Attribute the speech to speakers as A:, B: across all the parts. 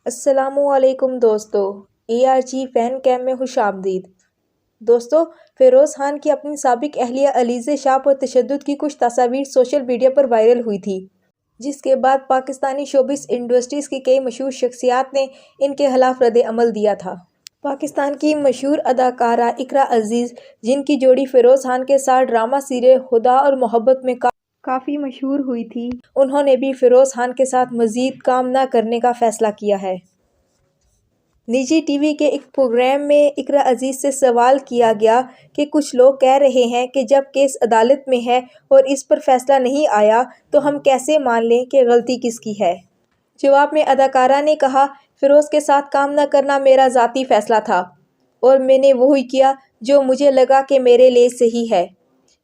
A: السلام علیکم دوستو، ARG فین کیم میں خوش آمدید۔ دوستو، فیروز خان کی اپنی سابق اہلیہ علیزہ شاہ پر تشدد کی کچھ تصاویر سوشل میڈیا پر وائرل ہوئی تھی، جس کے بعد پاکستانی شوبز انڈسٹریز کی کئی مشہور شخصیات نے ان کے خلاف رد عمل دیا تھا۔ پاکستان کی مشہور اداکارہ اقرا عزیز، جن کی جوڑی فیروز خان کے ساتھ ڈرامہ سیریل خدا اور محبت میں کافی مشہور ہوئی تھی، انہوں نے بھی فیروز خان کے ساتھ مزید کام نہ کرنے کا فیصلہ کیا ہے۔ نجی ٹی وی کے ایک پروگرام میں اقرا عزیز سے سوال کیا گیا کہ کچھ لوگ کہہ رہے ہیں کہ جب کیس عدالت میں ہے اور اس پر فیصلہ نہیں آیا تو ہم کیسے مان لیں کہ غلطی کس کی ہے؟ جواب میں اداکارہ نے کہا، فیروز کے ساتھ کام نہ کرنا میرا ذاتی فیصلہ تھا اور میں نے وہی کیا جو مجھے لگا کہ میرے لیے صحیح ہے۔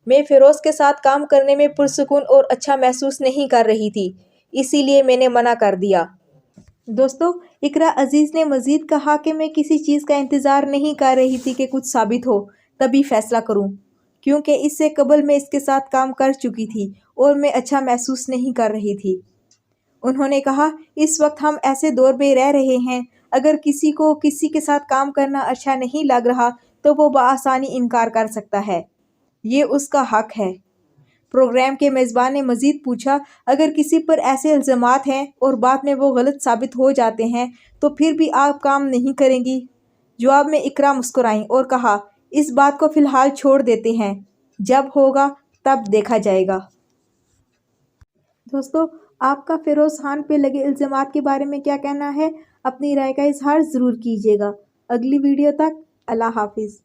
A: میں فیروز کے ساتھ کام کرنے میں پرسکون اور اچھا محسوس نہیں کر رہی تھی، اسی لیے میں نے منع کر دیا۔ دوستو، اقرا عزیز نے مزید کہا کہ میں کسی چیز کا انتظار نہیں کر رہی تھی کہ کچھ ثابت ہو تبھی فیصلہ کروں، کیونکہ اس سے قبل میں اس کے ساتھ کام کر چکی تھی اور میں اچھا محسوس نہیں کر رہی تھی۔ انہوں نے کہا، اس وقت ہم ایسے دور میں رہ رہے ہیں، اگر کسی کو کسی کے ساتھ کام کرنا اچھا نہیں لگ رہا تو وہ بآسانی انکار کر سکتا ہے، یہ اس کا حق ہے۔ پروگرام کے میزبان نے مزید پوچھا، اگر کسی پر ایسے الزامات ہیں اور بعد میں وہ غلط ثابت ہو جاتے ہیں تو پھر بھی آپ کام نہیں کریں گی؟ جواب میں اقرا مسکرائیں اور کہا، اس بات کو فی الحال چھوڑ دیتے ہیں، جب ہوگا تب دیکھا جائے گا۔ دوستو، آپ کا فیروز خان پہ لگے الزامات کے بارے میں کیا کہنا ہے؟ اپنی رائے کا اظہار ضرور کیجیے گا۔ اگلی ویڈیو تک اللہ حافظ۔